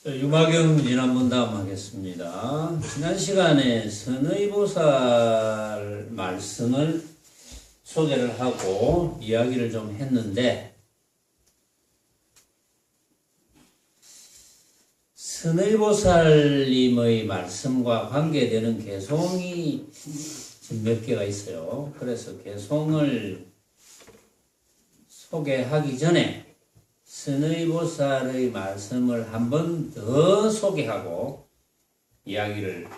유마경 지난문답 하겠습니다. 지난 시간에 선의보살 말씀을 소개를 하고 이야기를 좀 했는데, 선의보살님의 말씀과 관계되는 개송이 지금 몇 개가 있어요. 그래서 개송을 소개하기 전에 선의보살의 말씀을 한 번 더 소개하고 이야기를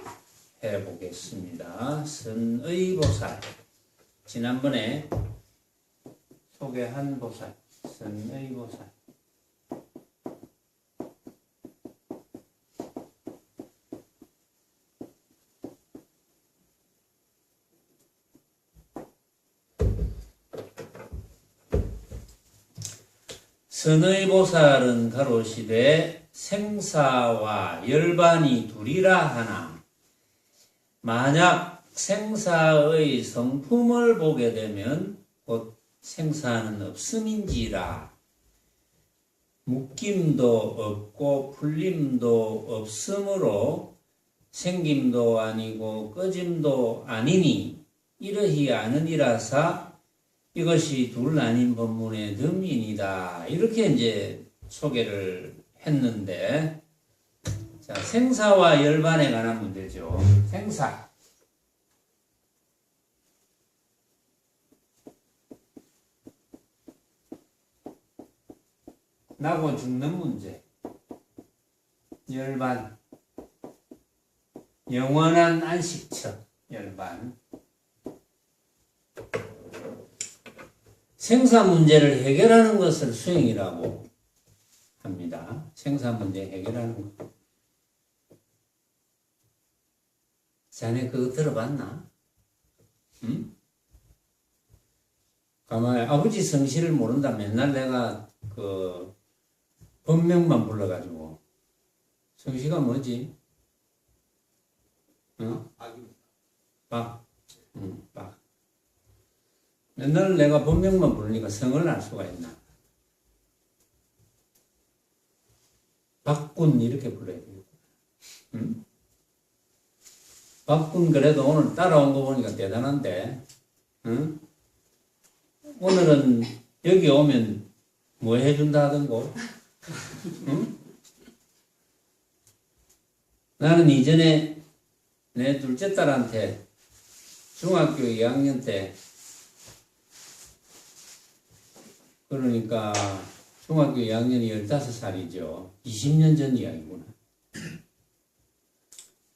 해보겠습니다. 선의보살, 지난번에 소개한 보살, 선의보살. 선의보살은 가로시되 생사와 열반이 둘이라 하나, 만약 생사의 성품을 보게 되면 곧 생사는 없음인지라. 묶임도 없고 풀림도 없으므로 생김도 아니고 꺼짐도 아니니 이러히 아느니라사 이것이 둘 아닌 법문의 덤이니다. 이렇게 이제 소개를 했는데, 자, 생사와 열반에 관한 문제죠. 생사. 나고 죽는 문제. 열반. 영원한 안식처. 열반. 생사 문제를 해결하는 것을 수행이라고 합니다. 생사 문제 해결하는 것. 자네 그거 들어봤나? 응? 가만히 아버지 성씨를 모른다. 맨날 내가 그 본명만 불러가지고. 성씨가 뭐지? 어? 박. 응, 박. 맨날 내가 본명만 부르니까 성을 알 수가 있나? 박군 이렇게 불러야 되겠구나. 응? 박군 그래도 오늘 따라온 거 보니까 대단한데, 응? 오늘은 여기 오면 뭐 해준다 하던고? 응? 나는 이전에 내 둘째 딸한테 중학교 2학년 때, 그러니까 중학교 2학년이 15살이죠. 20년 전 이야기구나.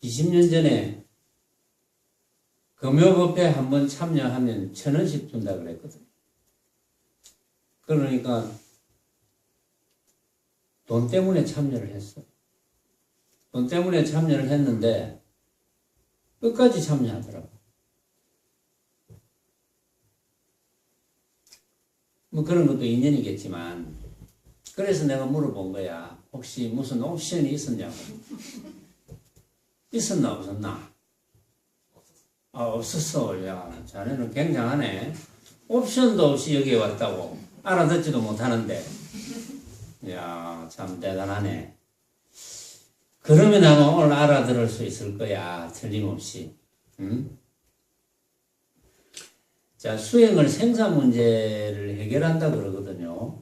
20년 전에 금요법회 한번 참여하면 1,000원씩 준다 그랬거든. 그러니까 돈 때문에 참여를 했어. 돈 때문에 참여를 했는데 끝까지 참여하더라고. 뭐 그런 것도 인연이겠지만, 그래서 내가 물어본 거야. 혹시 무슨 옵션이 있었냐고. 있었나 없었나? 아, 없었어. 야, 자네는 굉장하네. 옵션도 없이 여기에 왔다고. 알아듣지도 못하는데. 야, 참 대단하네. 그러면 아마 오늘 알아들을 수 있을 거야. 틀림없이. 응? 자, 수행을 생사 문제를 해결한다 그러거든요.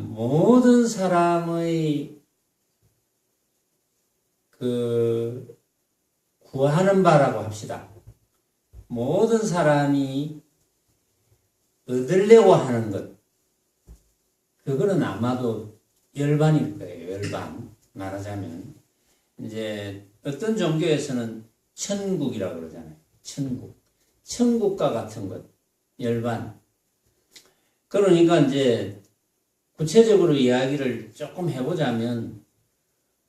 모든 사람의 그 구하는 바라고 합시다. 모든 사람이 얻으려고 하는 것, 그거는 아마도 열반일 거예요. 열반. 말하자면 이제 어떤 종교에서는 천국이라고 그러잖아요. 천국. 천국과 같은 것, 열반. 그러니까 이제 구체적으로 이야기를 조금 해보자면,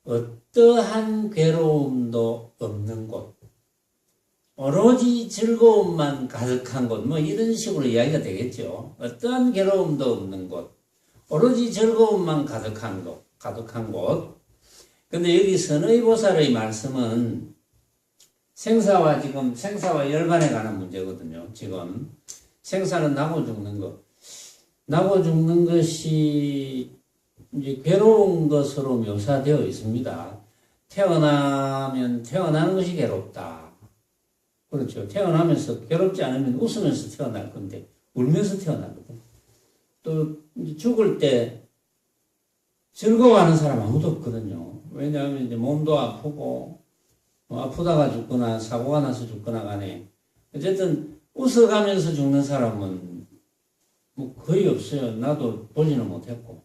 어떠한 괴로움도 없는 곳, 오로지 즐거움만 가득한 곳, 뭐 이런 식으로 이야기가 되겠죠. 어떠한 괴로움도 없는 곳, 오로지 즐거움만 가득한 곳. 근데 여기 선의보살의 말씀은 생사와 열반에 관한 문제거든요. 지금 생사는 나고 죽는 것. 나고 죽는 것이 이제 괴로운 것으로 묘사되어 있습니다. 태어나면 태어나는 것이 괴롭다. 그렇죠. 태어나면서 괴롭지 않으면 웃으면서 태어날 건데 울면서 태어나거든. 또 죽을 때 즐거워하는 사람 아무도 없거든요. 왜냐하면 이제 몸도 아프고 아프다가 죽거나 사고가 나서 죽거나 간에 어쨌든 웃어가면서 죽는 사람은 뭐 거의 없어요. 나도 보지는 못했고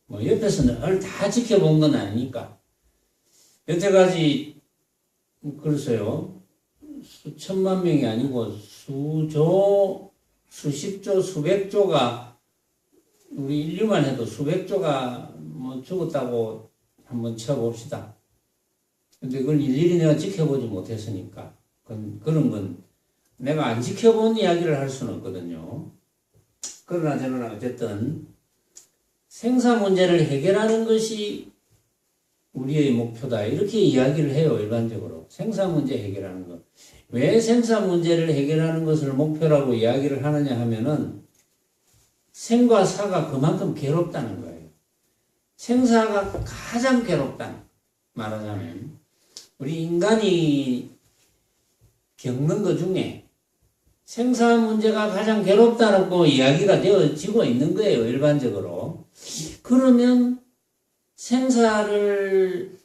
뭐 옆에서 늘 다 지켜본 건 아니니까. 여태까지 글쎄요 수천만 명이 아니고 수조, 수십조, 수백조가 우리 인류만 해도 수백조가 뭐 죽었다고 한번 쳐봅시다. 근데 그걸 일일이 내가 지켜보지 못했으니까 그런 건 내가 안 지켜본 이야기를 할 수는 없거든요. 그러나 저는 어쨌든 생사 문제를 해결하는 것이 우리의 목표다. 이렇게 이야기를 해요, 일반적으로. 생사 문제 해결하는 것. 왜 생사 문제를 해결하는 것을 목표라고 이야기를 하느냐 하면은 생과 사가 그만큼 괴롭다는 거예요. 생사가 가장 괴롭다는, 말하자면. 우리 인간이 겪는 것 중에 생사 문제가 가장 괴롭다고 이야기가 되어지고 있는 거예요, 일반적으로. 그러면 생사를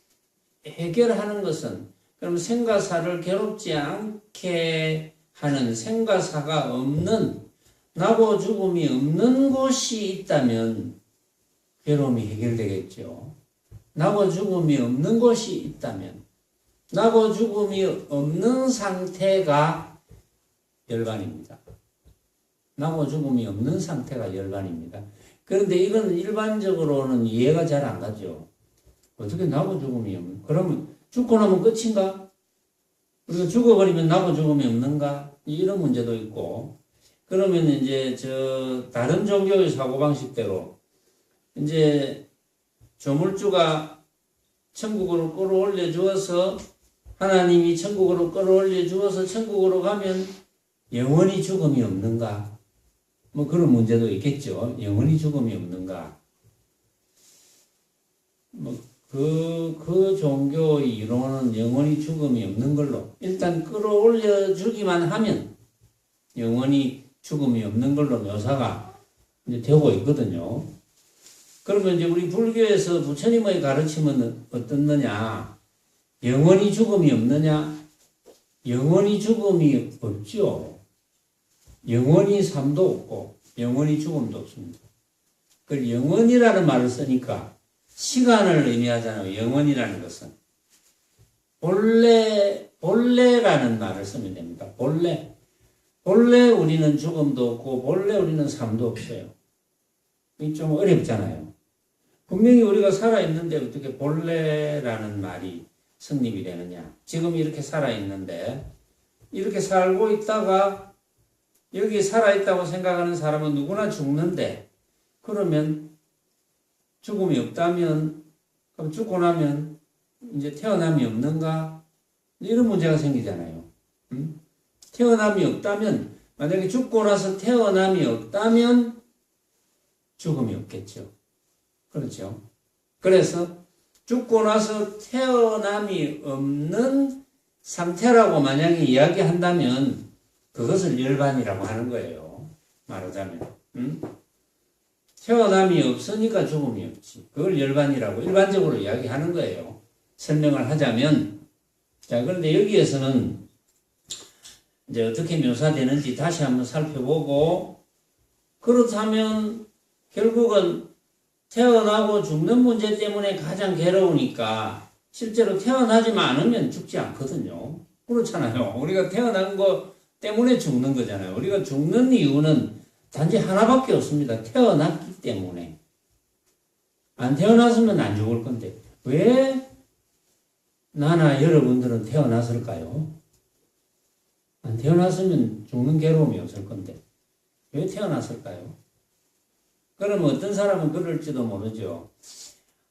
해결하는 것은, 그럼 생과 사를 괴롭지 않게 하는 생과 사가 없는, 나고 죽음이 없는 곳이 있다면 괴로움이 해결되겠죠. 나고 죽음이 없는 곳이 있다면, 나고 죽음이 없는 상태가 열반입니다. 나고 죽음이 없는 상태가 열반입니다. 그런데 이건 일반적으로는 이해가 잘 안 가죠. 어떻게 나고 죽음이 없는? 그러면 죽고 나면 끝인가? 우리가 죽어버리면 나고 죽음이 없는가? 이런 문제도 있고. 그러면 이제 다른 종교의 사고방식대로 이제 조물주가 천국으로 끌어올려 주어서 하나님이 천국으로 끌어올려 주어서 천국으로 가면 영원히 죽음이 없는가? 뭐 그런 문제도 있겠죠. 영원히 죽음이 없는가? 그 종교의 이론은 영원히 죽음이 없는 걸로 일단 끌어올려 주기만 하면 영원히 죽음이 없는 걸로 묘사가 이제 되고 있거든요. 그러면 이제 우리 불교에서 부처님의 가르침은 어떻느냐? 영원히 죽음이 없느냐? 영원히 죽음이 없죠. 영원히 삶도 없고 영원히 죽음도 없습니다. 그 영원이라는 말을 쓰니까 시간을 의미하잖아요. 영원이라는 것은 본래라는 말을 쓰면 됩니다. 본래 우리는 죽음도 없고 본래 우리는 삶도 없어요. 이게 좀 어렵잖아요. 분명히 우리가 살아있는데 어떻게 본래라는 말이 성립이 되느냐. 지금 이렇게 살아있는데 이렇게 살고 있다가 여기 살아있다고 생각하는 사람은 누구나 죽는데 그러면 죽음이 없다면 그럼 죽고 나면 이제 태어남이 없는가? 이런 문제가 생기잖아요. 태어남이 없다면 만약에 죽고 나서 태어남이 없다면 죽음이 없겠죠. 그렇죠. 그래서 죽고 나서 태어남이 없는 상태라고 만약에 이야기한다면 그것을 열반이라고 하는 거예요. 말하자면. 태어남이 없으니까 죽음이 없지. 그걸 열반이라고 일반적으로 이야기하는 거예요. 설명을 하자면. 자, 그런데 여기에서는 이제 어떻게 묘사되는지 다시 한번 살펴보고, 그렇다면 결국은 태어나고 죽는 문제 때문에 가장 괴로우니까 실제로 태어나지만 않으면 죽지 않거든요. 그렇잖아요. 우리가 태어난 거 때문에 죽는 거잖아요. 우리가 죽는 이유는 단지 하나밖에 없습니다. 태어났기 때문에. 안 태어났으면 안 죽을 건데 왜 나나 여러분들은 태어났을까요? 안 태어났으면 죽는 괴로움이 없을 건데 왜 태어났을까요? 그러면 어떤 사람은 그럴지도 모르죠.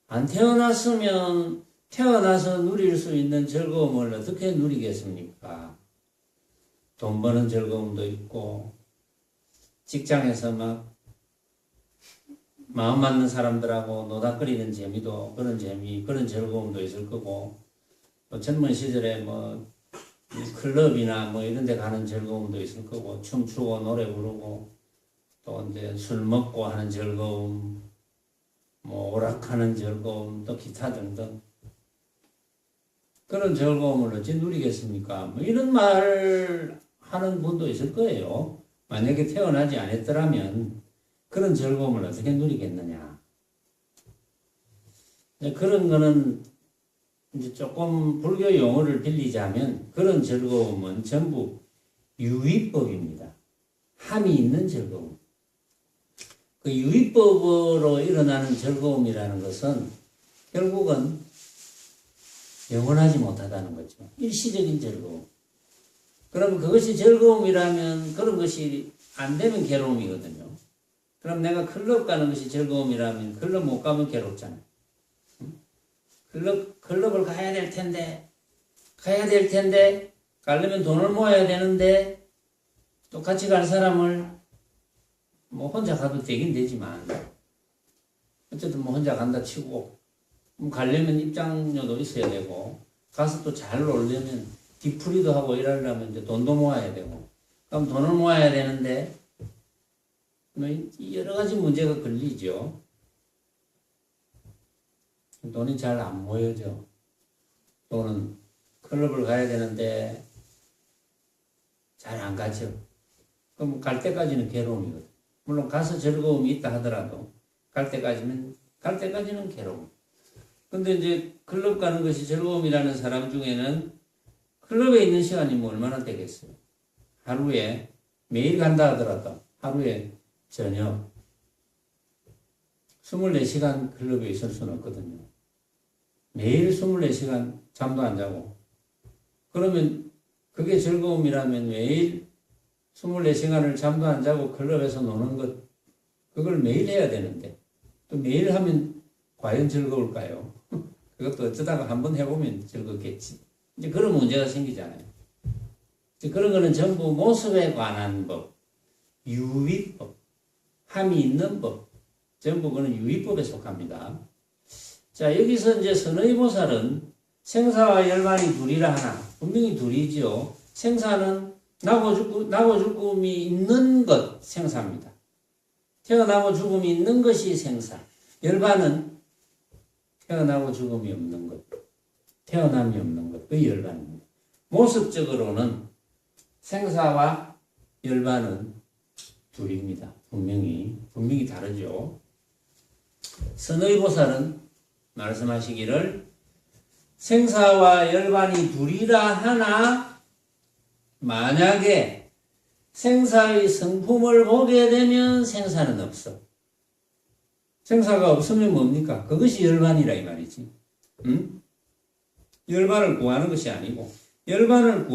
안 태어났으면 태어나서 누릴 수 있는 즐거움을 어떻게 누리겠습니까? 돈 버는 즐거움도 있고 직장에서 막 마음 맞는 사람들하고 노닥거리는 재미도 그런 재미, 그런 즐거움도 있을 거고 또 젊은 시절에 뭐 클럽이나 뭐 이런 데 가는 즐거움도 있을 거고 춤추고 노래 부르고 또 이제 술 먹고 하는 즐거움 뭐 오락하는 즐거움 또 기타 등등 그런 즐거움을 어찌 누리겠습니까? 뭐 이런 말 하는 분도 있을 거예요. 만약에 태어나지 않았더라면 그런 즐거움을 어떻게 누리겠느냐. 그런 거는 이제 조금 불교 용어를 빌리자면 그런 즐거움은 전부 유의법입니다. 함이 있는 즐거움. 그 유의법으로 일어나는 즐거움이라는 것은 결국은 영원하지 못하다는 거죠. 일시적인 즐거움. 그럼 그것이 즐거움이라면 그런 것이 안 되면 괴로움이거든요. 그럼 내가 클럽 가는 것이 즐거움이라면 클럽 못 가면 괴롭잖아요. 클럽을 가야 될 텐데, 가려면 돈을 모아야 되는데, 또 같이 갈 사람을 뭐 혼자 가도 되긴 되지만, 어쨌든 뭐 혼자 간다 치고, 가려면 입장료도 있어야 되고, 가서 또 잘 놀려면 뒤풀이도 하고 일하려면 이제 돈도 모아야 되고, 그럼 돈을 모아야 되는데, 뭐 여러 가지 문제가 걸리죠. 돈이 잘 안 모여져. 또는 클럽을 가야 되는데 잘 안 가죠. 그럼 갈 때까지는 괴로움이거든. 물론 가서 즐거움이 있다 하더라도 갈 때까지는 괴로움. 근데 이제 클럽 가는 것이 즐거움이라는 사람 중에는 클럽에 있는 시간이 뭐 얼마나 되겠어요. 하루에 매일 간다 하더라도 하루에 저녁 24시간 클럽에 있을 수는 없거든요. 매일 24시간 잠도 안 자고. 그러면 그게 즐거움이라면 매일 24시간을 잠도 안 자고 클럽에서 노는 것, 그걸 매일 해야 되는데, 또 매일 하면 과연 즐거울까요? 그것도 어쩌다가 한번 해보면 즐겁겠지. 이제 그런 문제가 생기잖아요. 이제 그런 거는 전부 모습에 관한 법, 유의법, 함이 있는 법, 전부 그는 유의법에 속합니다. 자, 여기서 이제 선의보살은 생사와 열반이 둘이라 하나, 분명히 둘이지요. 생사는 나고 죽음이 있는 것, 생사입니다. 태어나고 죽음이 있는 것이 생사. 열반은 태어나고 죽음이 없는 것, 태어남이 없는 것, 그게 열반입니다. 모습적으로는 생사와 열반은 둘입니다. 분명히 다르죠. 선의보살은 말씀하시기를 생사와 열반이 둘이라 하나 만약에 생사의 성품을 보게 되면 생사는 없어. 생사가 없으면 뭡니까? 그것이 열반이라 이 말이지. 응? 열반을 구하는 것이 아니고 열반을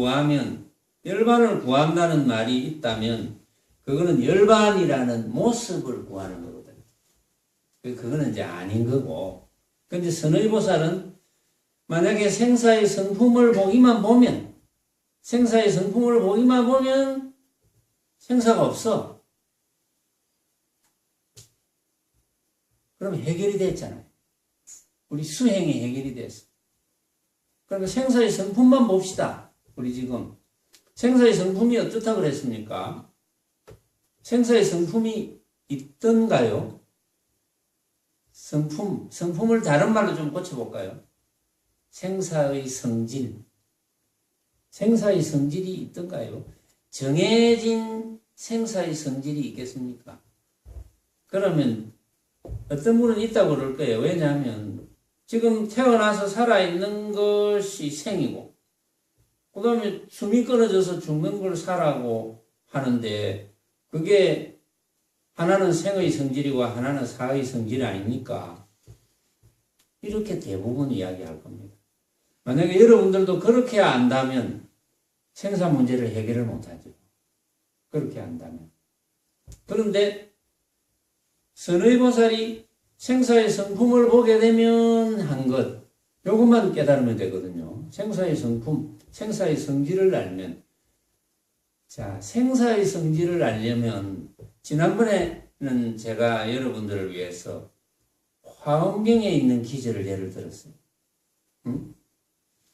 구한다는 말이 있다면 그거는 열반이라는 모습을 구하는 거거든. 그거는 이제 아닌 거고. 근데 선의보살은 만약에 생사의 성품을 보기만 보면 생사가 없어. 그럼 해결이 됐잖아요. 우리 수행이 해결이 됐어. 그러니까 생사의 성품만 봅시다. 우리 지금 생사의 성품이 어떻다고 그랬습니까? 생사의 성품이 있던가요? 성품을 다른 말로 좀 고쳐볼까요? 생사의 성질이 있던가요? 정해진 생사의 성질이 있겠습니까? 그러면 어떤 분은 있다고 그럴 거예요. 왜냐하면 지금 태어나서 살아있는 것이 생이고 그 다음에 숨이 끊어져서 죽는 걸 사라고 하는데 그게 하나는 생의 성질이고 하나는 사의 성질이 아닙니까? 이렇게 대부분 이야기할 겁니다. 만약에 여러분들도 그렇게 안다면 생사 문제를 해결을 못하죠. 그렇게 안다면. 그런데 선의보살이 생사의 성품을 보게 되면 한 것, 요것만 깨달으면 되거든요. 생사의 성품, 생사의 성질을 알면. 자, 생사의 성질을 알려면 지난번에 제가 여러분들을 위해서 화엄경에 있는 기절을 예를 들었어요. 응?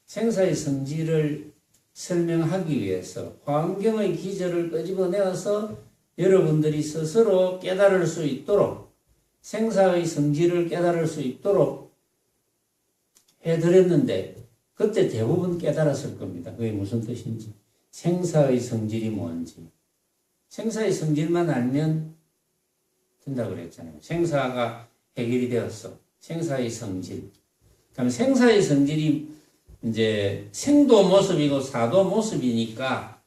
생사의 성질을 설명하기 위해서 화엄경의 기절을 끄집어내어서 여러분들이 스스로 깨달을 수 있도록 생사의 성질을 깨달을 수 있도록 해드렸는데 그때 대부분 깨달았을 겁니다. 그게 무슨 뜻인지, 생사의 성질이 뭔지. 생사의 성질만 알면 된다고 그랬잖아요. 생사가 해결이 되었어. 생사의 성질. 그럼 생사의 성질이 이제 생도 모습이고 사도 모습이니까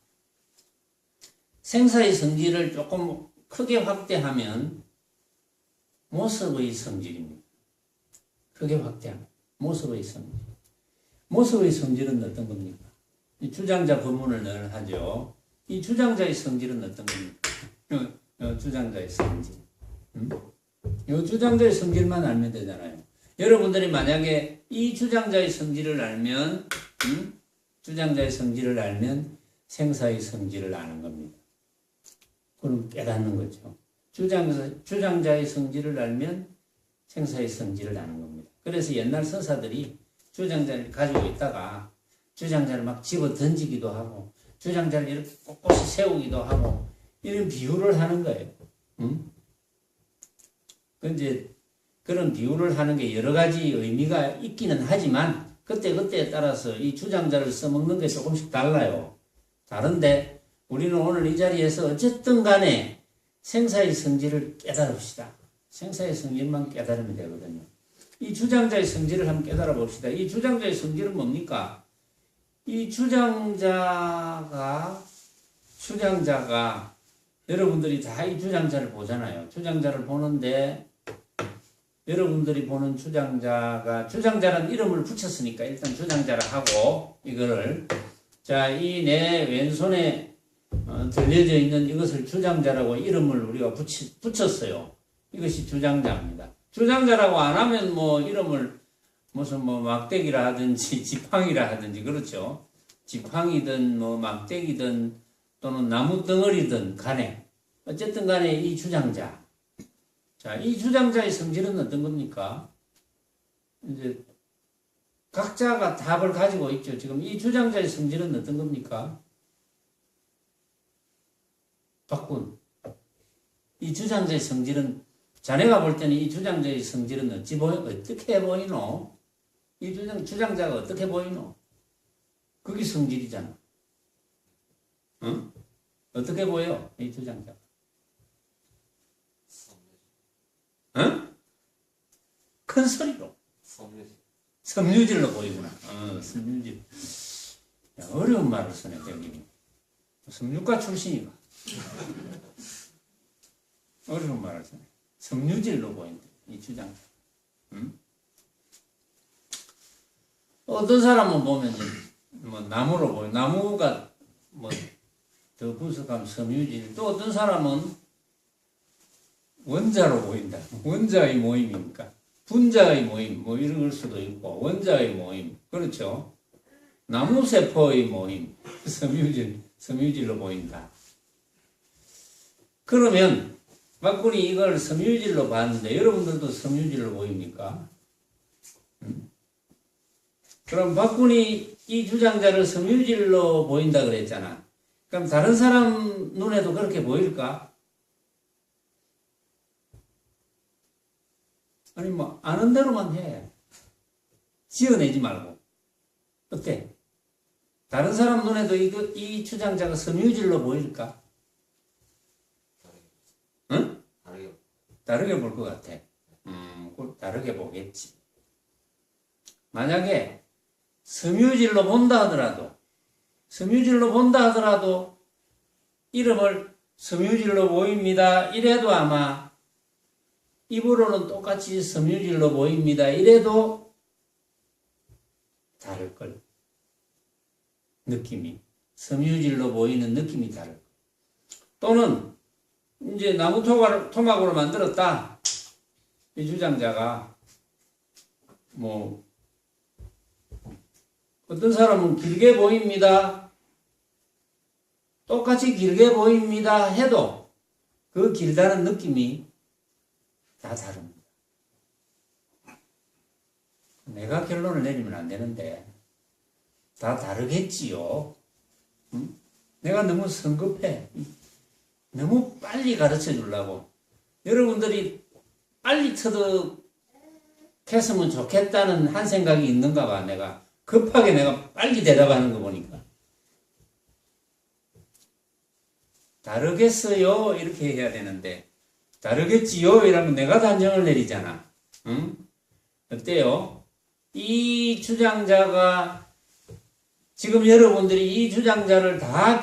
생사의 성질을 조금 크게 확대하면 모습의 성질입니다. 크게 확대하면 모습의 성질. 모습의 성질은 어떤 겁니까? 이 주장자 법문을 늘 하죠. 이 주장자의 성질은 어떤 겁니까? 주장자의 성질. 이 주장자의 성질만 알면 되잖아요. 여러분들이 만약에 이 주장자의 성질을 알면, 주장자의 성질을 알면 생사의 성질을 아는 겁니다. 그럼 깨닫는 거죠. 주장자의 성질을 알면 생사의 성질을 아는 겁니다. 그래서 옛날 서사들이 주장자를 가지고 있다가 주장자를 막 집어 던지기도 하고 주장자를 이렇게 꼿꼿이 세우기도 하고 이런 비유를 하는 거예요. 이제 그런 비유를 하는 게 여러 가지 의미가 있기는 하지만 그때그때에 따라서 이 주장자를 써먹는 게 조금씩 달라요. 다른데 우리는 오늘 이 자리에서 어쨌든 간에 생사의 성질을 깨달읍시다. 생사의 성질만 깨달으면 되거든요. 이 주장자의 성질을 한번 깨달아 봅시다. 이 주장자의 성질은 뭡니까? 이 주장자가 여러분들이 다 이 주장자를 보잖아요. 주장자를 보는데 여러분들이 보는 주장자는 이름을 붙였으니까 일단 주장자라 하고 이거를 자, 이 내 왼손에 들려져 있는 이것을 주장자라고 이름을 우리가 붙였어요. 이것이 주장자입니다. 주장자라고 안 하면 뭐 이름을 무슨 뭐 막대기라 하든지 지팡이라 하든지 그렇죠. 지팡이든 뭐 막대기든 또는 나무 덩어리든 간에 어쨌든 간에 이 주장자. 자, 이 주장자의 성질은 어떤 겁니까? 이제 각자가 답을 가지고 있죠. 지금 이 주장자의 성질은 어떤 겁니까? 박군. 이 주장자의 성질은 자네가 볼 때는 이 주장자의 성질은 어떻게 보이노? 이 주장자가 어떻게 보이노? 그게 성질이잖아. 응? 어떻게 보여? 이 주장자가. 응? 큰 소리로. 섬유질로 보이구나. 섬유질. 야, 어려운 말을 쓰네, 여기. 섬유과 출신이가. 어려운 말을 쓰네. 섬유질로 보인다. 이 주장자. 응? 어떤 사람은 보면 뭐 나무로 보여. 나무가 뭐 더 분석하면 섬유질. 또 어떤 사람은 원자로 보인다. 원자의 모임이니까. 분자의 모임, 뭐 이런 걸 수도 있고, 원자의 모임. 그렇죠. 나무세포의 모임. 섬유질로 보인다. 그러면 박군이 이걸 섬유질로 봤는데 여러분들도 섬유질로 보입니까? 그럼 박군이 이 주장자를 섬유질로 보인다 그랬잖아. 그럼 다른 사람 눈에도 그렇게 보일까? 아니 뭐 아는 대로만 해. 지어내지 말고. 어때? 다른 사람 눈에도 이 주장자가 섬유질로 보일까? 응? 다르게 볼 것 같아. 꼭 다르게 보겠지. 만약에 섬유질로 본다 하더라도 이름을 섬유질로 보입니다. 이래도 아마 입으로는 똑같이 섬유질로 보입니다. 이래도 다를걸. 느낌이. 섬유질로 보이는 느낌이 다를걸. 또는 이제 나무 토막으로 만들었다. 이 주장자가 뭐 어떤 사람은 길게 보입니다. 똑같이 길게 보입니다. 해도 그 길다는 느낌이 다 다릅니다. 내가 결론을 내리면 안 되는데 다 다르겠지요. 응? 내가 너무 성급해. 너무 빨리 가르쳐 주려고. 여러분들이 빨리 터득했으면 좋겠다는 한 생각이 있는가 봐. 내가 급하게 내가 빨리 대답하는 거 보니까. 다르겠어요 이렇게 해야 되는데 다르겠지요 이러면 내가 단정을 내리잖아. 응? 어때요? 이 주장자가 지금 여러분들이 이 주장자를 다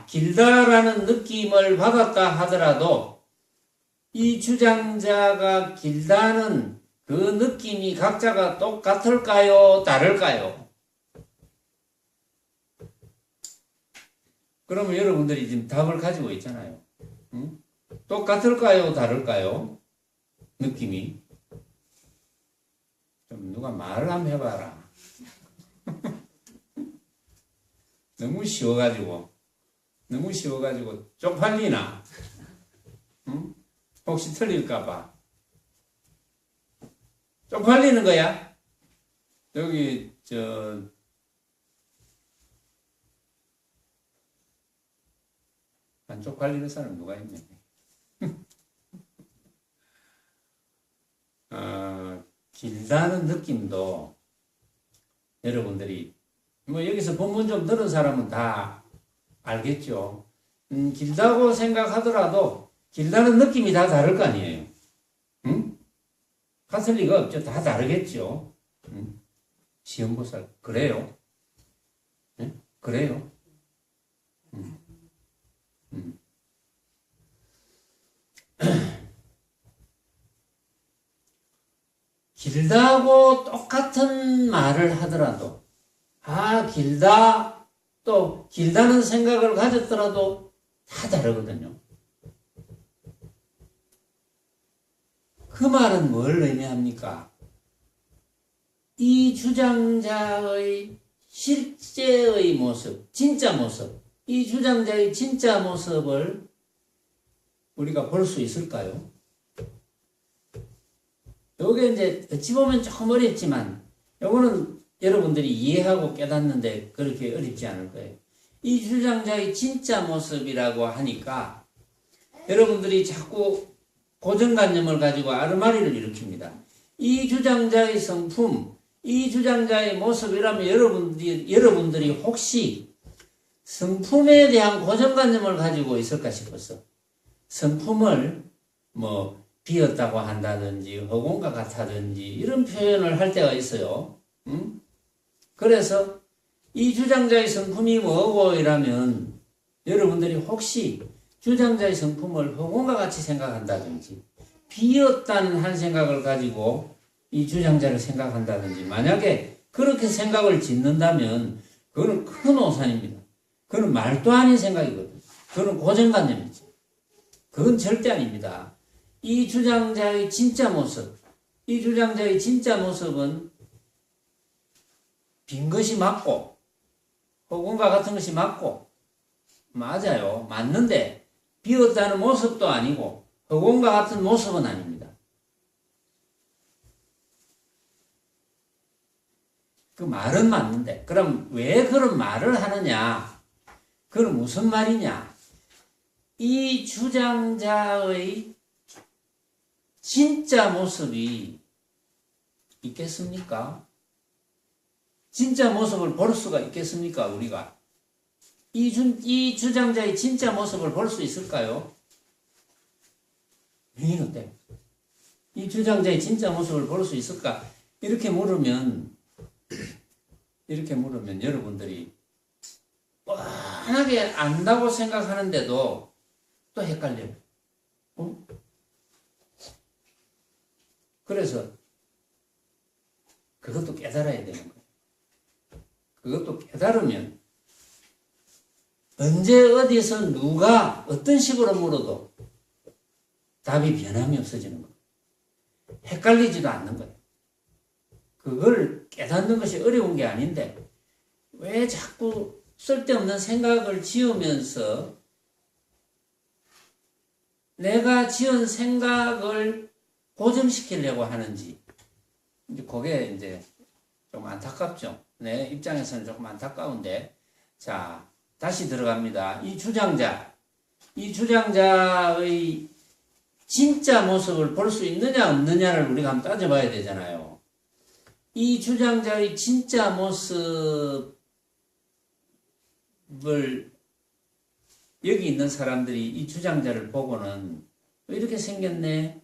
길다라는 느낌을 받았다 하더라도 이 주장자가 길다는 그 느낌이 각자가 똑같을까요? 다를까요? 그러면 여러분들이 지금 답을 가지고 있잖아요. 응? 똑같을까요? 다를까요? 느낌이. 좀 누가 말을 한번 해봐라. 너무 쉬워가지고 쪽팔리나? 응? 혹시 틀릴까봐. 쪽팔리는 거야? 여기 안 쪽팔리는 사람 누가 있네. 길다는 느낌도 여러분들이 뭐 여기서 본문 좀 들은 사람은 다 알겠죠. 길다고 생각하더라도 길다는 느낌이 다 다를 거 아니에요. 응? 같을 리가 없죠. 다 다르겠죠. 응? 시험보살 그래요? 응? 그래요? 길다고 똑같은 말을 하더라도 길다 또 길다는 생각을 가졌더라도 다 다르거든요. 그 말은 뭘 의미합니까? 이 주장자의 실제의 모습, 진짜 모습, 이 주장자의 진짜 모습을 우리가 볼 수 있을까요? 요게 이제 어찌 보면 조금 어렵지만 요거는 여러분들이 이해하고 깨닫는데 그렇게 어렵지 않을 거예요. 이 주장자의 진짜 모습이라고 하니까 여러분들이 자꾸 고정관념을 가지고 아르마리를 일으킵니다. 이 주장자의 성품, 이 주장자의 모습이라면 여러분들이 혹시 성품에 대한 고정관념을 가지고 있을까 싶어서 성품을 뭐 비었다고 한다든지 허공과 같다든지 이런 표현을 할 때가 있어요. 응? 그래서 이 주장자의 성품이 뭐고 이라면 여러분들이 혹시 주장자의 성품을 허공과 같이 생각한다든지 비었다는 한 생각을 가지고 이 주장자를 생각한다든지 만약에 그렇게 생각을 짓는다면 그거는 큰 오산입니다. 그건 말도 아닌 생각이거든요. 그건 고정관념이죠. 그건 절대 아닙니다. 이 주장자의 진짜 모습, 이 주장자의 진짜 모습은 빈 것이 맞고 허공과 같은 것이 맞고 맞아요. 맞는데 비었다는 모습도 아니고 허공과 같은 모습은 아닙니다. 그 말은 맞는데 그럼 왜 그런 말을 하느냐? 그건 무슨 말이냐? 이 주장자의 진짜 모습이 있겠습니까? 진짜 모습을 볼 수가 있겠습니까? 우리가 이 주장자의 진짜 모습을 볼 수 있을까요? 어때? 이 주장자의 진짜 모습을 볼 수 있을까? 이렇게 물으면 여러분들이 뻔하게 안다고 생각하는데도 또 헷갈려요. 그래서 그것도 깨달아야 되는 거예요. 그것도 깨달으면 언제 어디서 누가 어떤 식으로 물어도 답이 변함이 없어지는 거예요. 헷갈리지도 않는 거예요. 그걸 깨닫는 것이 어려운 게 아닌데 왜 자꾸 쓸데없는 생각을 지으면서 내가 지은 생각을 고정시키려고 하는지, 이제 그게 이제 좀 안타깝죠. 내 입장에서는 조금 안타까운데, 자, 다시 들어갑니다. 이 주장자의 진짜 모습을 볼 수 있느냐 없느냐를 우리가 한번 따져봐야 되잖아요. 이 주장자의 진짜 모습을 여기 있는 사람들이 이 주장자를 보고는 이렇게 생겼네,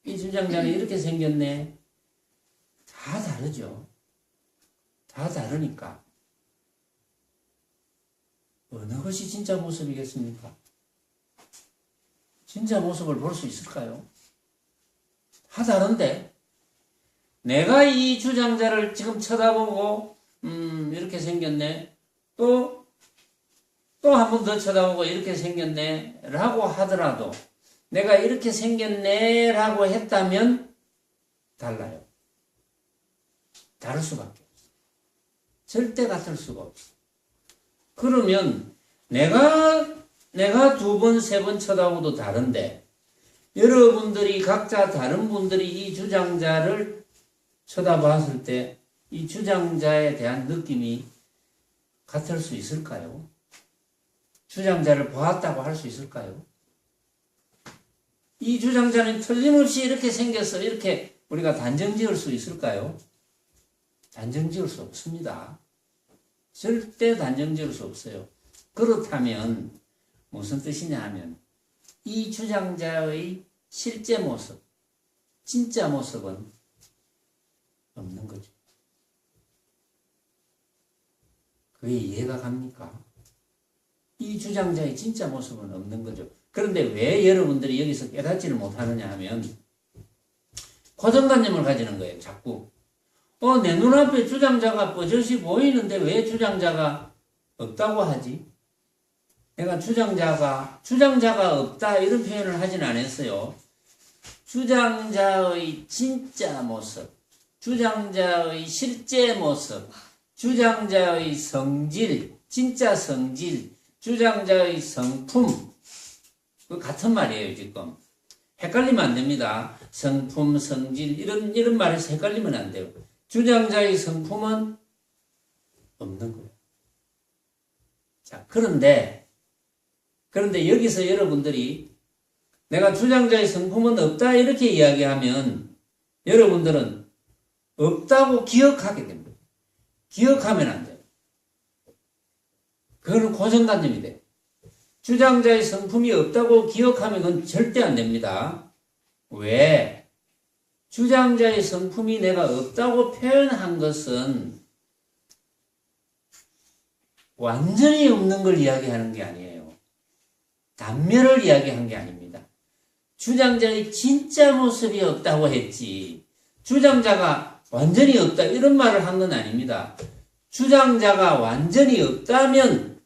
이 주장자는 이렇게 생겼네, 다 다르죠. 다 다르니까 어느 것이 진짜 모습이겠습니까? 진짜 모습을 볼 수 있을까요? 다 다른데 내가 이 주장자를 지금 쳐다보고 이렇게 생겼네, 또 한 번 더 쳐다보고 이렇게 생겼네 라고 하더라도 내가 이렇게 생겼네 라고 했다면 달라요. 다를 수밖에 없어. 절대 같을 수가 없어. 그러면 내가 두 번, 세 번 쳐다보도 다른데 여러분들이 각자 다른 분들이 이 주장자를 쳐다봤을 때 이 주장자에 대한 느낌이 같을 수 있을까요? 주장자를 보았다고 할 수 있을까요? 이 주장자는 틀림없이 이렇게 생겨서 이렇게 우리가 단정 지을 수 있을까요? 단정 지을 수 없습니다. 절대 단정 지을 수 없어요. 그렇다면 무슨 뜻이냐 하면 이 주장자의 실제 모습, 진짜 모습은 없는 거죠. 그게 이해가 갑니까? 이 주장자의 진짜 모습은 없는 거죠. 그런데 왜 여러분들이 여기서 깨닫지를 못하느냐 하면 고정관념을 가지는 거예요. 자꾸. 내 눈앞에 주장자가 뻗어시 보이는데 왜 주장자가 없다고 하지? 내가 주장자가 없다 이런 표현을 하진 않았어요. 주장자의 진짜 모습, 주장자의 실제 모습, 주장자의 성질, 진짜 성질, 주장자의 성품, 그 같은 말이에요, 지금. 헷갈리면 안 됩니다. 성품, 성질, 이런 말에서 헷갈리면 안 돼요. 주장자의 성품은 없는 거예요. 자, 그런데 여기서 여러분들이 내가 주장자의 성품은 없다 이렇게 이야기하면 여러분들은 없다고 기억하게 됩니다. 기억하면 안 돼요. 그거는 고정관념이 돼요. 주장자의 성품이 없다고 기억하면 그건 절대 안 됩니다. 왜? 주장자의 성품이 내가 없다고 표현한 것은 완전히 없는 걸 이야기하는 게 아니에요. 단면을 이야기한 게 아닙니다. 주장자의 진짜 모습이 없다고 했지 주장자가 완전히 없다 이런 말을 한 건 아닙니다. 주장자가 완전히 없다면,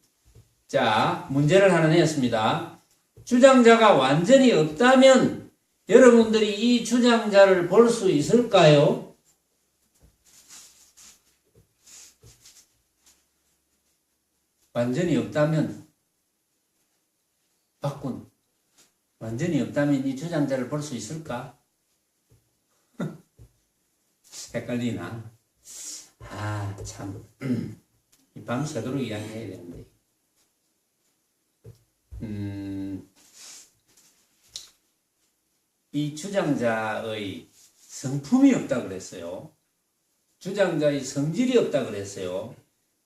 자, 문제를 하나 내었습니다. 주장자가 완전히 없다면 여러분들이 이 주장자를 볼 수 있을까요? 완전히 없다면, 박군, 완전히 없다면 이 주장자를 볼 수 있을까? 헷갈리나? 참. 밤새도록 이야기해야 되는데. 이 주장자의 성품이 없다 그랬어요. 주장자의 성질이 없다 그랬어요.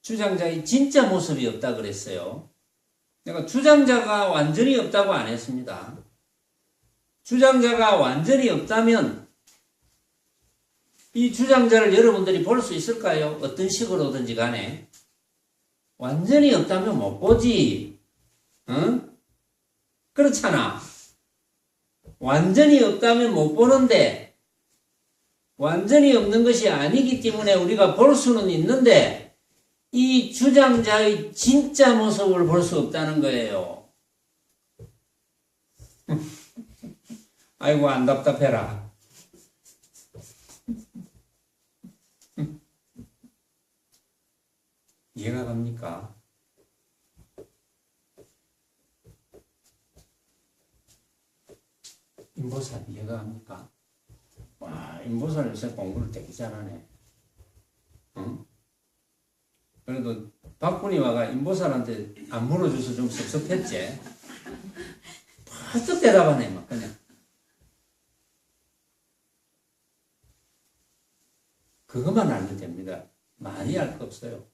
주장자의 진짜 모습이 없다 그랬어요. 내가 주장자가 완전히 없다고 안 했습니다. 주장자가 완전히 없다면 이 주장자를 여러분들이 볼 수 있을까요? 어떤 식으로든지 간에. 완전히 없다면 못 보지. 응? 그렇잖아. 완전히 없다면 못 보는데 완전히 없는 것이 아니기 때문에 우리가 볼 수는 있는데 이 주장자의 진짜 모습을 볼 수 없다는 거예요. 아이고 안 답답해라. 이해가 갑니까? 인보살 이해가 갑니까? 와, 인보살 요새 공부를 되게 잘하네. 응? 그래도 박군이와가 인보살한테 안 물어줘서 좀 섭섭했지. 퍼뜩 대답하네, 막 그냥. 그것만 알면 됩니다. 많이 알 거 없어요.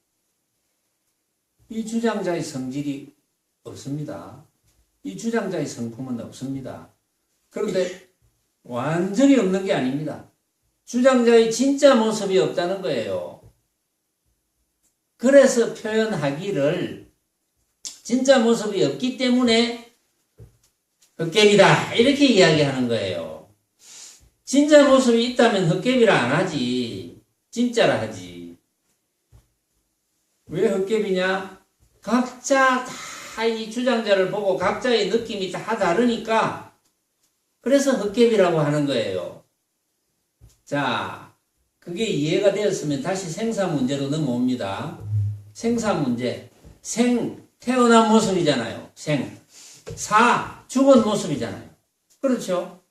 이 주장자의 성질이 없습니다. 이 주장자의 성품은 없습니다. 그런데 완전히 없는 게 아닙니다. 주장자의 진짜 모습이 없다는 거예요. 그래서 표현하기를 진짜 모습이 없기 때문에 헛개비다 이렇게 이야기하는 거예요. 진짜 모습이 있다면 헛개비라 안 하지. 진짜라 하지. 왜 헛개비냐? 각자 다 이 주장자를 보고 각자의 느낌이 다 다르니까 그래서 헛개비라고 하는 거예요. 자, 그게 이해가 되었으면 다시 생사 문제로 넘어옵니다. 생사 문제. 생, 태어난 모습이잖아요. 생. 사, 죽은 모습이잖아요. 그렇죠?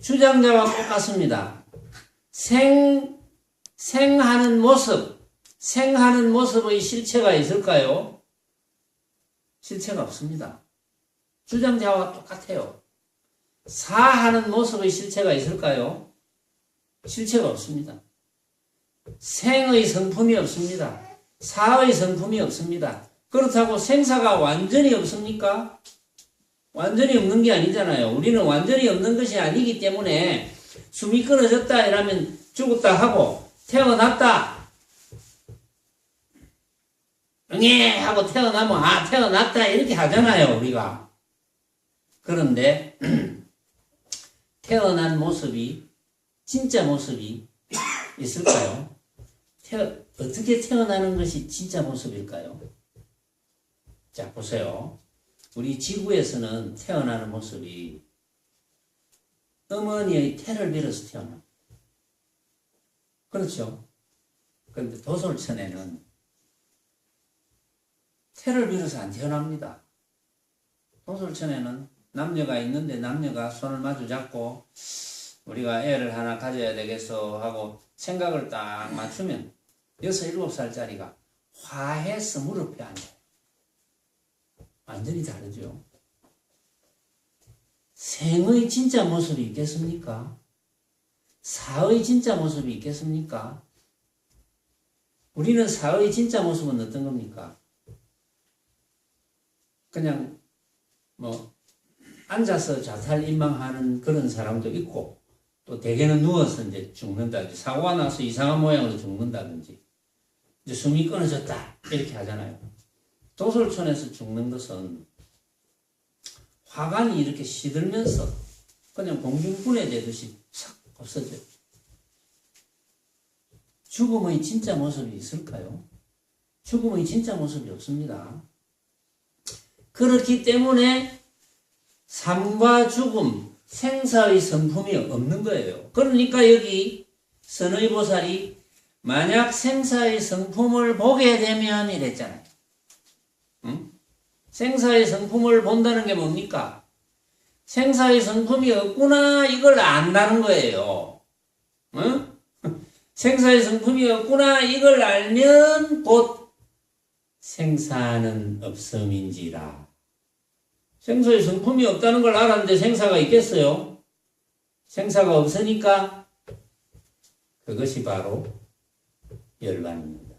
주장자와 똑같습니다. 생하는 모습의 실체가 있을까요? 실체가 없습니다. 주장자와 똑같아요. 사하는 모습의 실체가 있을까요? 실체가 없습니다. 생의 성품이 없습니다. 사의 성품이 없습니다. 그렇다고 생사가 완전히 없습니까? 완전히 없는 게 아니잖아요. 우리는 완전히 없는 것이 아니기 때문에 숨이 끊어졌다 이러면 죽었다 하고 태어났다 응애 하고 태어나면 아 태어났다 이렇게 하잖아요 우리가. 그런데 태어난 모습이 진짜 모습이 있을까요? 어떻게 태어나는 것이 진짜 모습일까요? 자 보세요. 우리 지구에서는 태어나는 모습이 어머니의 태를 빌어서 태어나. 그렇죠? 그런데 도솔천에는 태를 빌어서 안 태어납니다. 도솔천에는 남녀가 있는데 남녀가 손을 마주 잡고 우리가 애를 하나 가져야 되겠어 하고 생각을 딱 맞추면 6, 7살짜리가 화해서 무릎에 앉아요. 완전히 다르죠. 생의 진짜 모습이 있겠습니까? 사의 진짜 모습이 있겠습니까? 우리는 사의 진짜 모습은 어떤 겁니까? 그냥 앉아서 자살인망하는 그런 사람도 있고 또 대개는 누워서 이제 죽는다든지 사고가 나서 이상한 모양으로 죽는다든지 이제 숨이 끊어졌다 이렇게 하잖아요. 도솔촌에서 죽는 것은 화관이 이렇게 시들면서 그냥 공중분해되듯이 싹 없어져요. 죽음의 진짜 모습이 있을까요? 죽음의 진짜 모습이 없습니다. 그렇기 때문에 삶과 죽음, 생사의 성품이 없는 거예요. 그러니까 여기 선의보살이 만약 생사의 성품을 보게 되면 이랬잖아요. 응? 생사의 성품을 본다는 게 뭡니까? 생사의 성품이 없구나 이걸 안다는 거예요. 응? 생사의 성품이 없구나 이걸 알면 곧 생사는 없음인지라. 생사의 성품이 없다는 걸 알았는데 생사가 있겠어요? 생사가 없으니까 그것이 바로 열반입니다.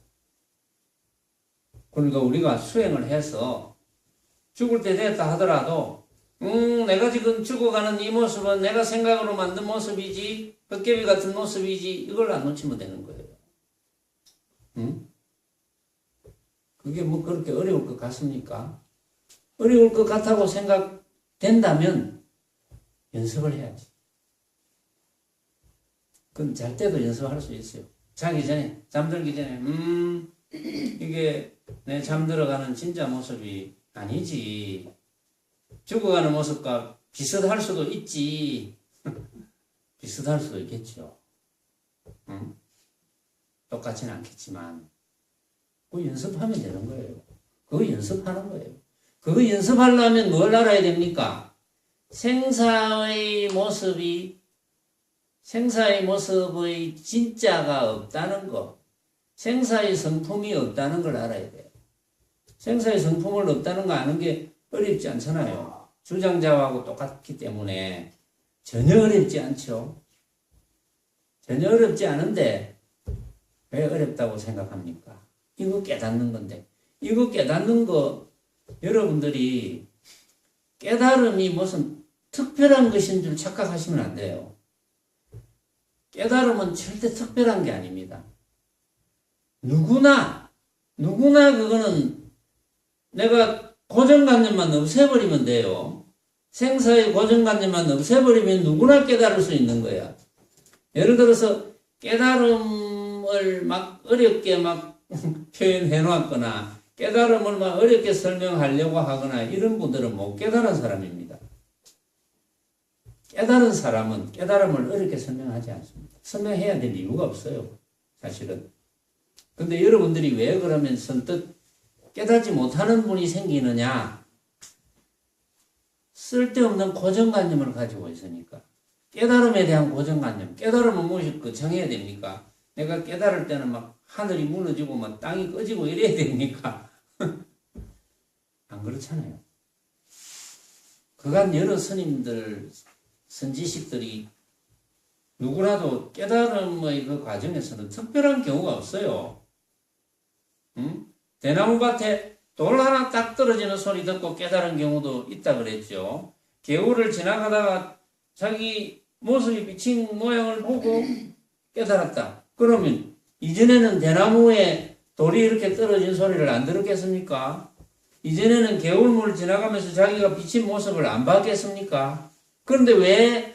그러니까 우리가 수행을 해서 죽을 때 됐다 하더라도 내가 지금 죽어가는 이 모습은 내가 생각으로 만든 모습이지 헛개비 같은 모습이지 이걸 안 놓치면 되는 거예요. 응? 그게 뭐 그렇게 어려울 것 같습니까? 어려울 것 같다고 생각된다면 연습을 해야지. 그건 잘 때도 연습할 수 있어요. 자기 전에, 잠들기 전에 이게 내 잠들어가는 진짜 모습이 아니지. 죽어가는 모습과 비슷할 수도 있지. 비슷할 수도 있겠죠. 응? 똑같지는 않겠지만 그거 연습하면 되는 거예요. 그거 연습하는 거예요. 그거 연습하려면 뭘 알아야 됩니까? 생사의 모습의 진짜가 없다는 거, 생사의 성품이 없다는 걸 알아야 돼요. 생사의 성품을 없다는 거 아는 게 어렵지 않잖아요. 주장자하고 똑같기 때문에 전혀 어렵지 않죠. 전혀 어렵지 않은데 왜 어렵다고 생각합니까? 이거 깨닫는 건데, 이거 깨닫는 거 여러분들이 깨달음이 무슨 특별한 것인 줄 착각하시면 안 돼요. 깨달음은 절대 특별한 게 아닙니다. 누구나 그거는 내가 고정관념만 없애버리면 돼요. 생사의 고정관념만 없애버리면 누구나 깨달을 수 있는 거야. 예를 들어서 깨달음을 막 어렵게 막 표현해 놨거나 깨달음을 막 어렵게 설명하려고 하거나 이런 분들은 못 깨달은 사람입니다. 깨달은 사람은 깨달음을 어렵게 설명하지 않습니다. 설명해야 될 이유가 없어요. 사실은. 근데 여러분들이 왜 그러면 선뜻 깨닫지 못하는 분이 생기느냐? 쓸데없는 고정관념을 가지고 있으니까. 깨달음에 대한 고정관념. 깨달음은 무엇이 정해야 됩니까? 내가 깨달을 때는 막 하늘이 무너지고 막 땅이 꺼지고 이래야 됩니까? 안 그렇잖아요. 그간 여러 스님들, 선지식들이 누구라도 깨달음의 그 과정에서는 특별한 경우가 없어요. 대나무밭에 돌 하나 딱 떨어지는 소리 듣고 깨달은 경우도 있다 그랬죠. 개울을 지나가다가 자기 모습이 비친 모양을 보고 깨달았다. 그러면 이전에는 대나무에 돌이 이렇게 떨어진 소리를 안 들었겠습니까? 이전에는 개울물을 지나가면서 자기가 비친 모습을 안 봤겠습니까? 그런데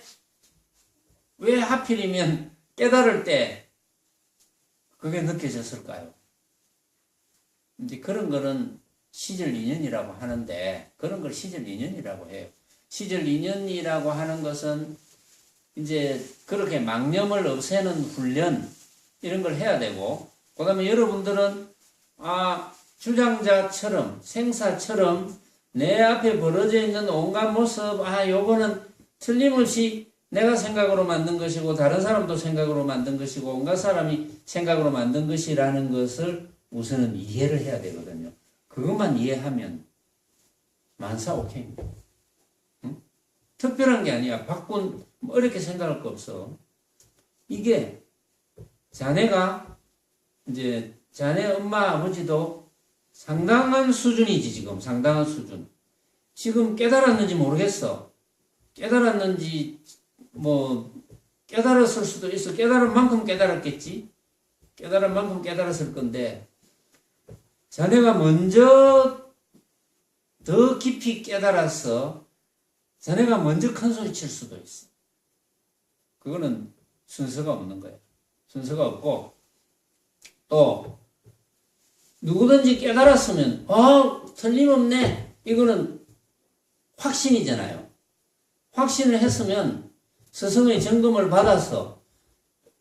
왜 하필이면 깨달을 때 그게 느껴졌을까요? 이제 그런 거는 시절 인연이라고 하는데, 그런 걸 시절 인연이라고 해요. 시절 인연이라고 하는 것은 이제 그렇게 망념을 없애는 훈련, 이런 걸 해야 되고, 그 다음에 여러분들은, 주장자처럼, 생사처럼 내 앞에 벌어져 있는 온갖 모습, 요거는 틀림없이 내가 생각으로 만든 것이고, 다른 사람도 생각으로 만든 것이고, 온갖 사람이 생각으로 만든 것이라는 것을 우선은 이해를 해야 되거든요. 그것만 이해하면 만사 오케이입니다. 응? 특별한 게 아니야. 바꾼 어렵게 생각할 거 없어. 이게 자네가 이제 자네 엄마 아버지도 상당한 수준이지. 지금 상당한 수준. 지금 깨달았는지 모르겠어. 깨달았는지 뭐 깨달았을 수도 있어. 깨달은 만큼 깨달았겠지. 깨달은 만큼 깨달았을 건데, 자네가 먼저 더 깊이 깨달아서 자네가 먼저 큰 소리 칠 수도 있어. 그거는 순서가 없는 거예요. 순서가 없고, 또 누구든지 깨달았으면 틀림없네. 이거는 확신이잖아요. 확신을 했으면 스승의 점검을 받아서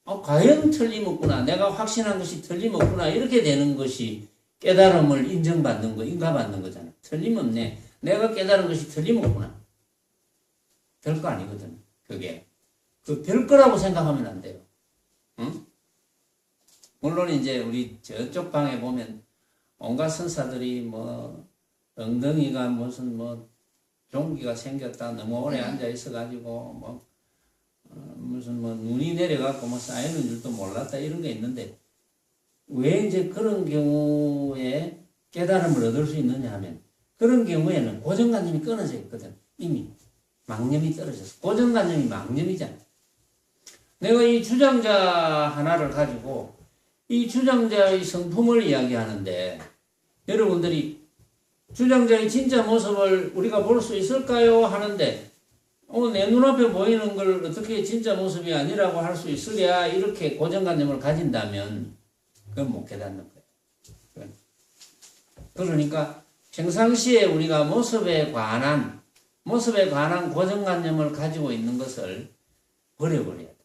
과연 틀림없구나. 내가 확신한 것이 틀림없구나. 이렇게 되는 것이 깨달음을 인정받는 거, 인가받는 거잖아. 틀림없네. 내가 깨달은 것이 틀림없구나. 별거 아니거든. 그게. 그 별거라고 생각하면 안 돼요. 응? 물론 이제 우리 저쪽 방에 보면 온갖 선사들이 뭐 엉덩이가 무슨 뭐 종기가 생겼다. 너무 오래 앉아 있어가지고 무슨 눈이 내려갖고 쌓이는 줄도 몰랐다. 이런 게 있는데, 왜 이제 그런 경우에 깨달음을 얻을 수 있느냐 하면, 그런 경우에는 고정관념이 끊어져 있거든. 이미 망념이 떨어져서. 고정관념이 망념이잖아. 내가 이 주장자 하나를 가지고 이 주장자의 성품을 이야기하는데, 여러분들이 주장자의 진짜 모습을 우리가 볼 수 있을까요? 하는데, 내 눈앞에 보이는 걸 어떻게 진짜 모습이 아니라고 할 수 있으랴, 이렇게 고정관념을 가진다면 그건 못 깨닫는 거예요. 그러니까 평상시에 우리가 모습에 관한 고정관념을 가지고 있는 것을 버려버려야 돼.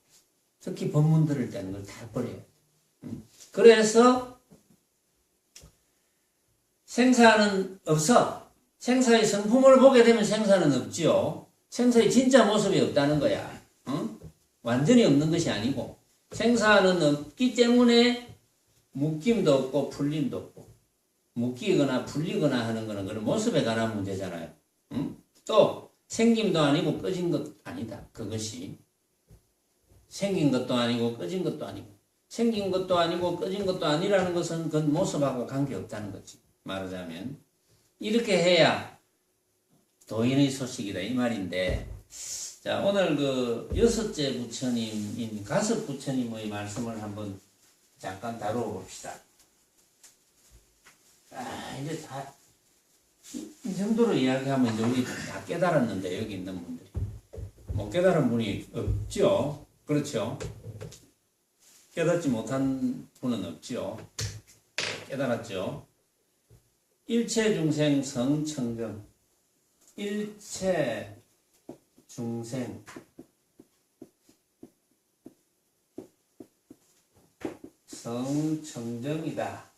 특히 법문 들을 때는 걸 다 버려야 돼. 그래서 생사는 없어. 생사의 성품을 보게 되면 생사는 없지요. 생사의 진짜 모습이 없다는 거야. 어? 완전히 없는 것이 아니고 생사는 없기 때문에 묶임도 없고 풀림도 없고 묶이거나 풀리거나 하는 거는 그런 모습에 관한 문제잖아요. 응? 또 생김도 아니고 꺼진 것 아니다. 그것이 생긴 것도 아니고 꺼진 것도 아니고 생긴 것도 아니고 꺼진 것도 아니라는 것은 그 모습하고 관계없다는 거지. 말하자면 이렇게 해야 도인의 소식이다 이 말인데, 자 오늘 그 여섯째 부처님인 가섭 부처님의 말씀을 한번 잠깐 다루어 봅시다. 이제 다 이 정도로 이야기하면 이제 우리 다 깨달았는데 여기 있는 분들이 못 깨달은 분이 없죠. 그렇죠? 깨닫지 못한 분은 없죠. 깨달았죠. 일체 중생 성청정. 일체 중생 성청정이다.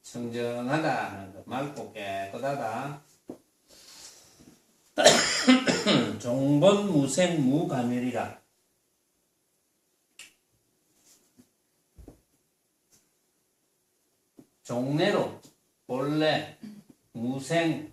청정하다, 맑고 깨끗하다. 종본 무생 무가멸이라. 종래로 본래 무생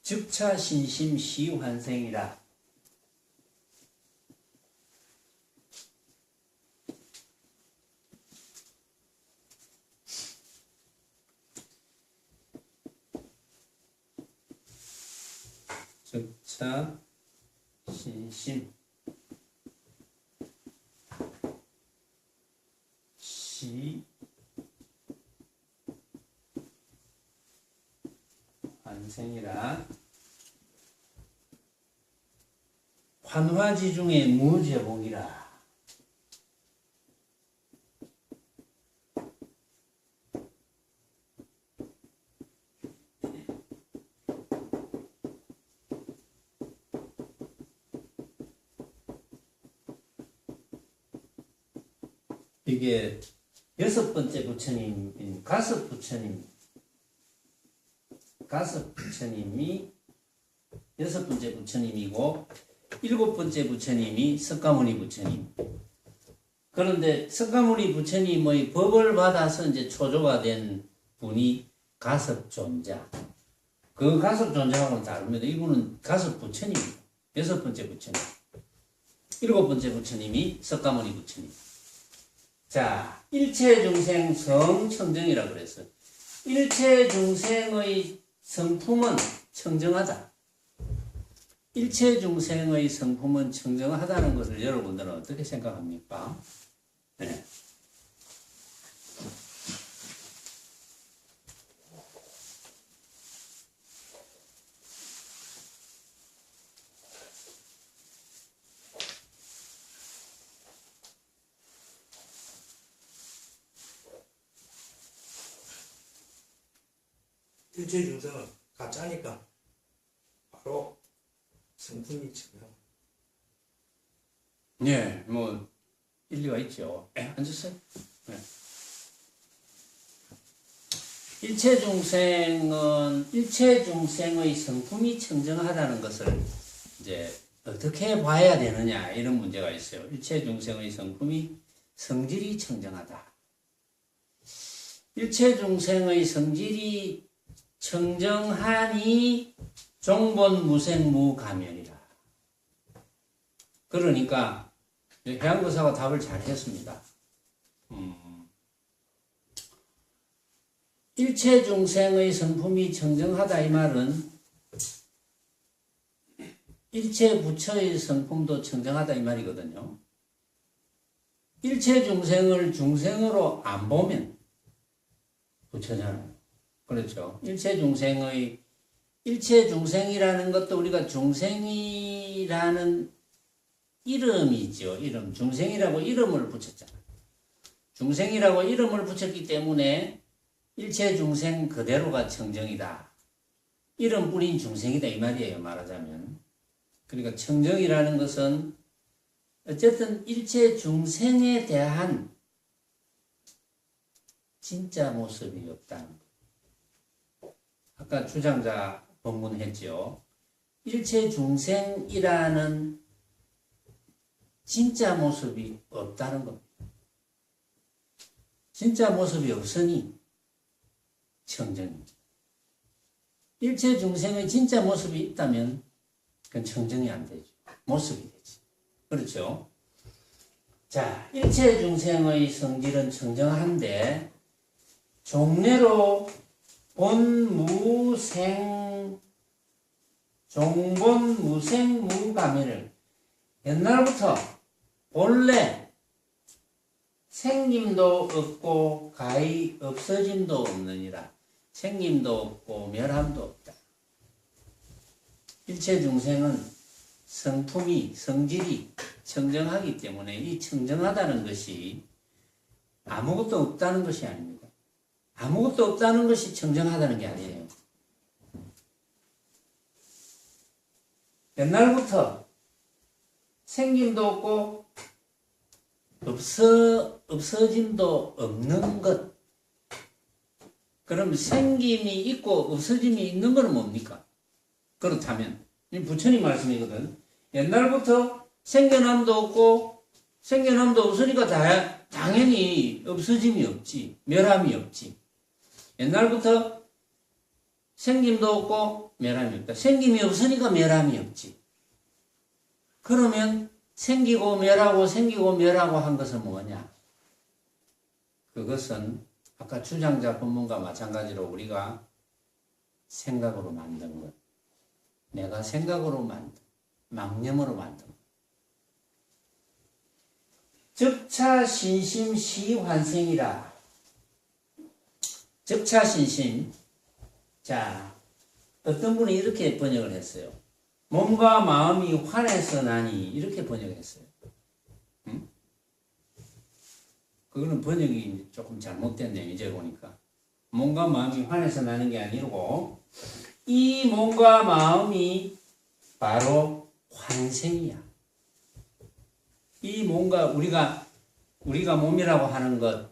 즉차신심 시환생이라. 즉차 신심 시 환생이라. 환화지 중에 무제복이라. 이게 여섯 번째 부처님인 가섭 부처님이 여섯 번째 부처님이고 일곱 번째 부처님이 석가모니 부처님. 그런데 석가모니 부처님의 법을 받아서 이제 초조가 된 분이 가섭존자. 그 가섭존자하고는 다릅니다. 이분은 가섭 부처님입니다. 여섯 번째 부처님. 일곱 번째 부처님이 석가모니 부처님. 자, 일체 중생 성청정이라고 그랬어요. 일체 중생의 성품은 청정하다. 일체 중생의 성품은 청정하다는 것을 여러분들은 어떻게 생각합니까? 네. 일체 중생은 가짜니까 바로 성품이 청정. 네, 뭐 일리가 있죠. 앉으세요. 네. 일체 중생의 성품이 청정하다는 것을 이제 어떻게 봐야 되느냐 이런 문제가 있어요. 일체 중생의 성품이 성질이 청정하다. 일체 중생의 성질이 청정하니 종본 무생무가면이라. 그러니까 해양도사가 답을 잘 했습니다. 일체 중생의 성품이 청정하다 이 말은 일체 부처의 성품도 청정하다 이 말이거든요. 일체 중생을 중생으로 안 보면 부처잖아요. 그렇죠. 일체 중생이라는 것도 우리가 중생이라는, 일체 중생의 성품은 청정하다 이 말이거든요. 일체 중생을 중생으로 안 보면 부처잖아요. 그렇죠. 일체 중생이라는 것도 우리가 중생이라는, 일체 중생이라는 것도 우리가 중생이라는 이름이죠. 이름. 중생이라고 이름을 붙였잖아. 중생이라고 이름을 붙였기 때문에 일체 중생 그대로가 청정이다. 이름 뿌린 중생이다 이 말이에요. 말하자면. 그러니까 청정이라는 것은 어쨌든 일체 중생에 대한 진짜 모습이 없다는 것. 아까 주장자 본문했죠. 일체 중생이라는 진짜 모습이 없다는 겁니다. 진짜 모습이 없으니 청정입니다. 일체 중생의 진짜 모습이 있다면 그건 청정이 안 되죠. 모습이 되지. 그렇죠? 자, 일체 중생의 성질은 청정한데 종례로 본무생 종본무생무가면을 옛날부터 본래 생김도 없고 가히 없어짐도 없느니라. 생김도 없고 멸함도 없다. 일체 중생은 성품이 성질이 청정하기 때문에 이 청정하다는 것이 아무것도 없다는 것이 아닙니다. 아무것도 없다는 것이 청정하다는 게 아니에요. 옛날부터 생김도 없고 없어짐도 없는 것. 그럼 생김이 있고 없어짐이 있는 건 뭡니까? 그렇다면 부처님 말씀이거든. 옛날부터 생겨남도 없고 생겨남도 없으니까 당연히 없어짐이 없지. 멸함이 없지. 옛날부터 생김도 없고 멸함이 없다. 생김이 없으니까 멸함이 없지. 그러면 생기고 멸하고 생기고 멸하고 한 것은 뭐냐? 그것은 아까 주장자 본문과 마찬가지로 우리가 생각으로 만든 것. 내가 생각으로 만든, 망념으로 만든 것. 적차신심 시환생이라. 적차신심. 자, 어떤 분이 이렇게 번역을 했어요. 몸과 마음이 환해서 나니 이렇게 번역했어요. 응? 그거는 번역이 조금 잘못됐네요. 이제 보니까. 몸과 마음이 환해서 나는 게 아니고 이 몸과 마음이 바로 환생이야. 이 몸과 우리가 몸이라고 하는 것,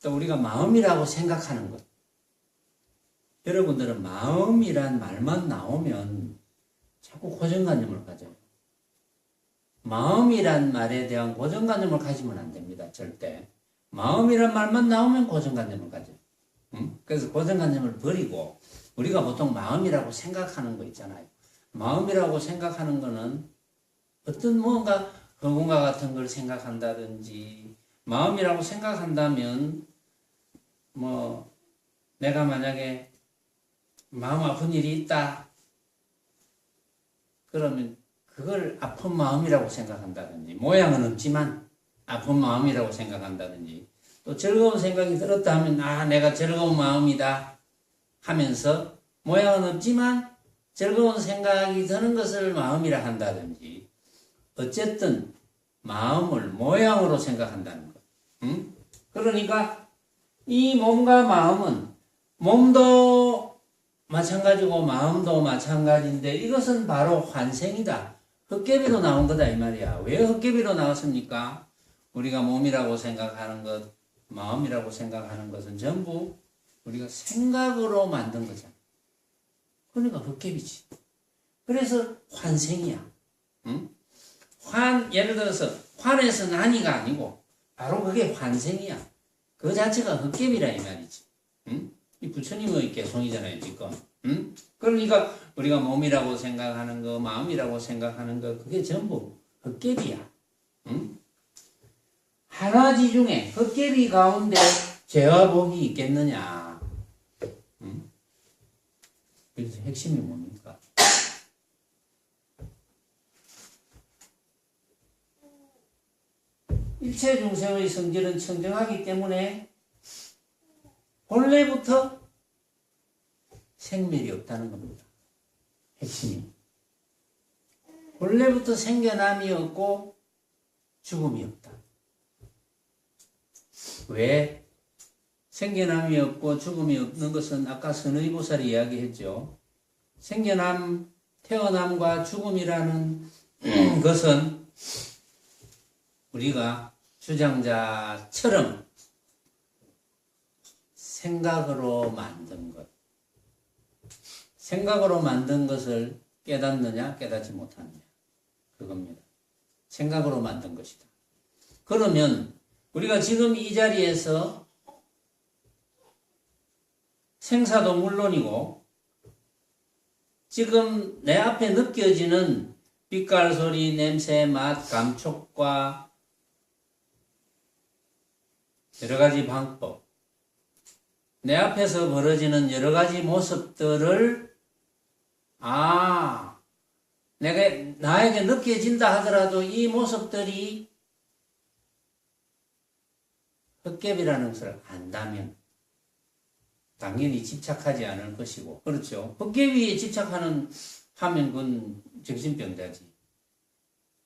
또 우리가 마음이라고 생각하는 것. 여러분들은 마음이란 말만 나오면 자꾸 고정관념을 가져요. 마음이란 말에 대한 고정관념을 가지면 안 됩니다. 절대. 마음이란 말만 나오면 고정관념을 가져요. 응? 그래서 고정관념을 버리고 우리가 보통 마음이라고 생각하는 거 있잖아요. 마음이라고 생각하는 거는 어떤 뭔가 허공과 같은 걸 생각한다든지 마음이라고 생각한다면 뭐 내가 만약에 마음 아픈 일이 있다 그러면 그걸 아픈 마음이라고 생각한다든지 모양은 없지만 아픈 마음이라고 생각한다든지 또 즐거운 생각이 들었다 하면 아 내가 즐거운 마음이다 하면서 모양은 없지만 즐거운 생각이 드는 것을 마음이라 한다든지 어쨌든 마음을 모양으로 생각한다는 것. 응? 그러니까 이 몸과 마음은 몸도 마찬가지고 마음도 마찬가지인데 이것은 바로 환생이다. 헛개비로 나온 거다 이 말이야. 왜 헛개비로 나왔습니까? 우리가 몸이라고 생각하는 것, 마음이라고 생각하는 것은 전부 우리가 생각으로 만든 거잖아. 그러니까 헛개비지. 그래서 환생이야. 응? 예를 들어서 환해서 난이가 아니고 바로 그게 환생이야. 그 자체가 헛개비라 이 말이지. 응? 이 부처님의 개송이잖아요 지금. 응? 그러니까 우리가 몸이라고 생각하는 거 마음이라고 생각하는 거 그게 전부 헛개비야. 응? 하나지 중에 헛개비 가운데 죄와 복이 있겠느냐. 응? 그래서 핵심이 뭡니까? 일체 중생의 성질은 청정하기 때문에 본래부터 생멸이 없다는 겁니다. 핵심이. 본래부터 생겨남이 없고 죽음이 없다. 왜? 생겨남이 없고 죽음이 없는 것은 아까 선의보살이 이야기했죠. 생겨남, 태어남과 죽음이라는 것은 우리가 주장자처럼 생각으로 만든 것, 생각으로 만든 것을 깨닫느냐 깨닫지 못하느냐 그겁니다. 생각으로 만든 것이다. 그러면 우리가 지금 이 자리에서 생사도 물론이고 지금 내 앞에 느껴지는 빛깔, 소리, 냄새, 맛, 감촉과 여러 가지 방법, 내 앞에서 벌어지는 여러 가지 모습들을 나에게 느껴진다 하더라도 이 모습들이 헛개비라는 것을 안다면 당연히 집착하지 않을 것이고, 그렇죠. 헛개비에 집착하면 그건 정신병자지.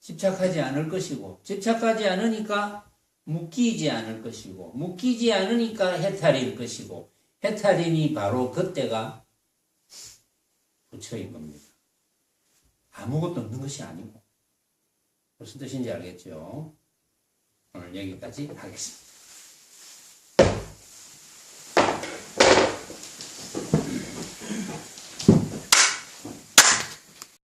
집착하지 않을 것이고, 집착하지 않으니까 묶이지 않을 것이고, 묶이지 않으니까 해탈일 것이고, 해탈이니 바로 그때가 부처인 겁니다. 아무것도 없는 것이 아니고. 무슨 뜻인지 알겠죠? 오늘 여기까지 하겠습니다.